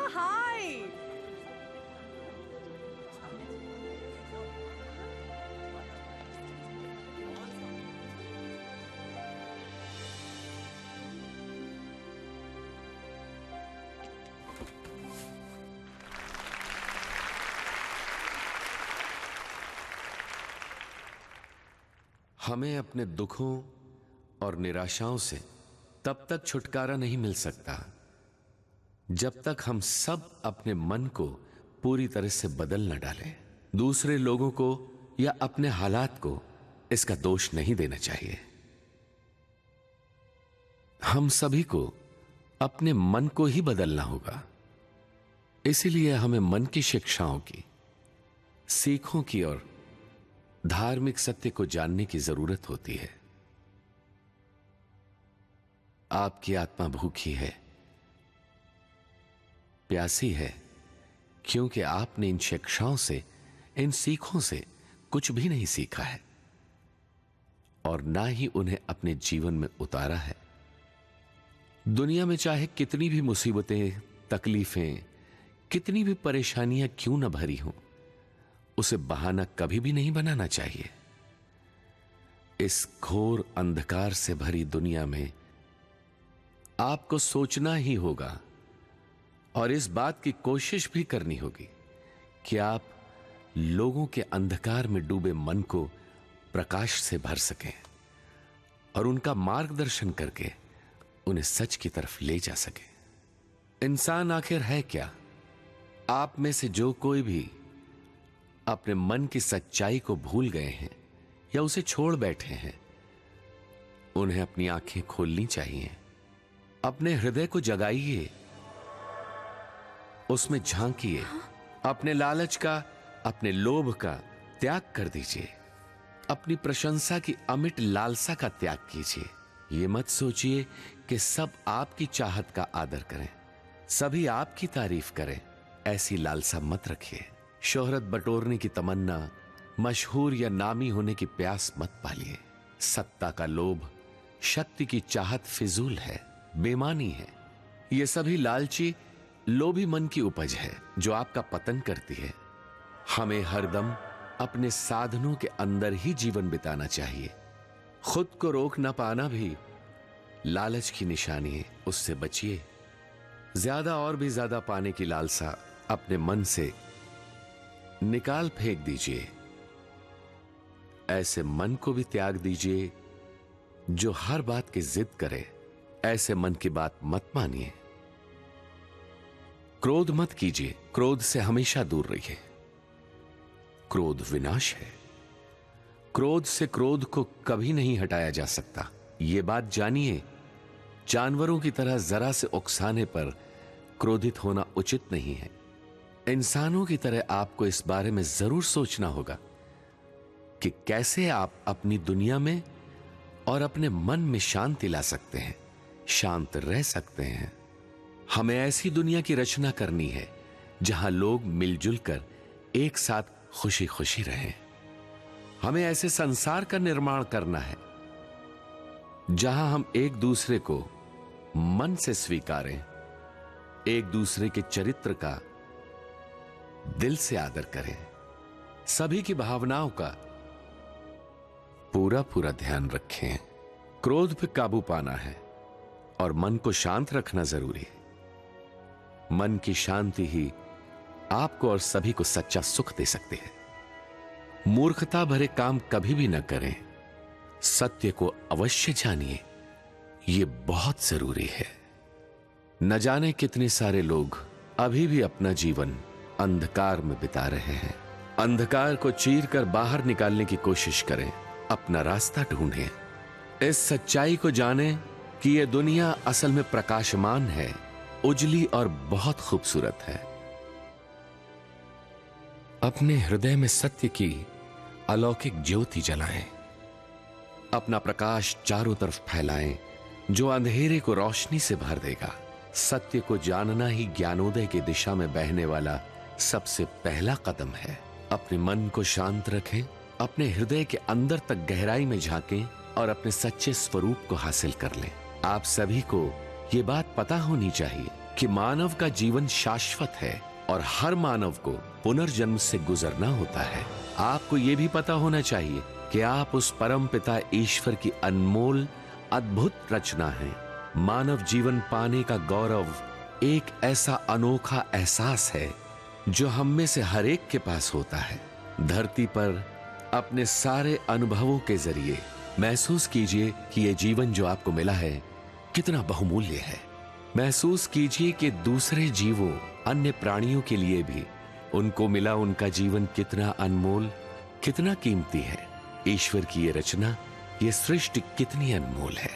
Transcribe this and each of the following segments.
हाय। हमें अपने दुखों और निराशाओं से तब तक छुटकारा नहीं मिल सकता जब तक हम सब अपने मन को पूरी तरह से बदल न डालें। दूसरे लोगों को या अपने हालात को इसका दोष नहीं देना चाहिए। हम सभी को अपने मन को ही बदलना होगा। इसीलिए हमें मन की शिक्षाओं की, सीखों की और धार्मिक सत्य को जानने की जरूरत होती है। आपकी आत्मा भूखी है, प्यासी है, क्योंकि आपने इन शिक्षाओं से, इन सीखों से कुछ भी नहीं सीखा है और ना ही उन्हें अपने जीवन में उतारा है। दुनिया में चाहे कितनी भी मुसीबतें, तकलीफें, कितनी भी परेशानियां क्यों न भरी हों, उसे बहाना कभी भी नहीं बनाना चाहिए। इस घोर अंधकार से भरी दुनिया में आपको सोचना ही होगा और इस बात की कोशिश भी करनी होगी कि आप लोगों के अंधकार में डूबे मन को प्रकाश से भर सकें और उनका मार्गदर्शन करके उन्हें सच की तरफ ले जा सकें। इंसान आखिर है क्या? आप में से जो कोई भी अपने मन की सच्चाई को भूल गए हैं या उसे छोड़ बैठे हैं, उन्हें अपनी आंखें खोलनी चाहिए। अपने हृदय को जगाइए, उसमें झांकिए। अपने लालच का, अपने लोभ का त्याग कर दीजिए। अपनी प्रशंसा की अमिट लालसा का त्याग कीजिए। ये मत सोचिए कि सब आपकी चाहत का आदर करें, सभी आपकी तारीफ करें। ऐसी लालसा मत रखिए। शोहरत बटोरने की तमन्ना, मशहूर या नामी होने की प्यास मत पालिए। सत्ता का लोभ, शक्ति की चाहत फिजूल है, बेमानी है। ये सभी लालची, लोभी मन की उपज है जो आपका पतन करती है। हमें हरदम अपने साधनों के अंदर ही जीवन बिताना चाहिए। खुद को रोक न पाना भी लालच की निशानी है, उससे बचिए। ज्यादा और भी ज्यादा पाने की लालसा अपने मन से निकाल फेंक दीजिए। ऐसे मन को भी त्याग दीजिए जो हर बात की जिद करे। ऐसे मन की बात मत मानिए। क्रोध मत कीजिए, क्रोध से हमेशा दूर रहिए। क्रोध विनाश है। क्रोध से क्रोध को कभी नहीं हटाया जा सकता। यह बात जानिए। जानवरों की तरह जरा से उकसाने पर क्रोधित होना उचित नहीं है। इंसानों की तरह आपको इस बारे में जरूर सोचना होगा कि कैसे आप अपनी दुनिया में और अपने मन में शांति ला सकते हैं, शांत रह सकते हैं। हमें ऐसी दुनिया की रचना करनी है जहां लोग मिलजुल कर एक साथ खुशी खुशी रहें। हमें ऐसे संसार का निर्माण करना है जहां हम एक दूसरे को मन से स्वीकारें, एक दूसरे के चरित्र का दिल से आदर करें, सभी की भावनाओं का पूरा पूरा ध्यान रखें। क्रोध पे काबू पाना है और मन को शांत रखना जरूरी है। मन की शांति ही आपको और सभी को सच्चा सुख दे सकती है। मूर्खता भरे काम कभी भी न करें। सत्य को अवश्य जानिए, यह बहुत जरूरी है। न जाने कितने सारे लोग अभी भी अपना जीवन अंधकार में बिता रहे हैं। अंधकार को चीर कर बाहर निकालने की कोशिश करें, अपना रास्ता ढूंढें। इस सच्चाई को जानें कि यह दुनिया असल में प्रकाशमान है, उजली और बहुत खूबसूरत है। अपने हृदय में सत्य की अलौकिक ज्योति जलाएं। अपना प्रकाश चारों तरफ फैलाएं जो अंधेरे को रोशनी से भर देगा। सत्य को जानना ही ज्ञानोदय की दिशा में बहने वाला सबसे पहला कदम है। अपने मन को शांत रखें, अपने हृदय के अंदर तक गहराई में झांकें और अपने सच्चे स्वरूप को हासिल कर लें। आप सभी को ये बात पता होनी चाहिए कि मानव का जीवन शाश्वत है और हर मानव को पुनर्जन्म से गुजरना होता है। आपको यह भी पता होना चाहिए कि आप उस परम पिता ईश्वर की अनमोल अद्भुत रचना हैं। मानव जीवन पाने का गौरव एक ऐसा अनोखा एहसास है जो हम में से हर एक के पास होता है। धरती पर अपने सारे अनुभवों के जरिए महसूस कीजिए कि यह जीवन जो आपको मिला है कितना बहुमूल्य है। महसूस कीजिए कि दूसरे जीवों, अन्य प्राणियों के लिए भी उनको मिला उनका जीवन कितना अनमोल, कितना कीमती है। ईश्वर की ये रचना, ये सृष्टि कितनी अनमोल है।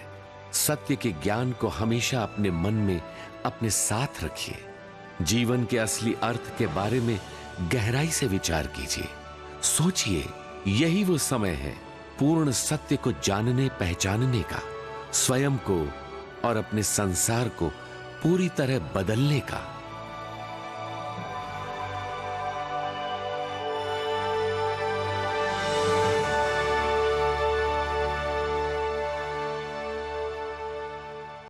सत्य के ज्ञान को हमेशा अपने मन में अपने साथ रखिए। जीवन के असली अर्थ के बारे में गहराई से विचार कीजिए। सोचिए, यही वो समय है पूर्ण सत्य को जानने पहचानने का, स्वयं को और अपने संसार को पूरी तरह बदलने का।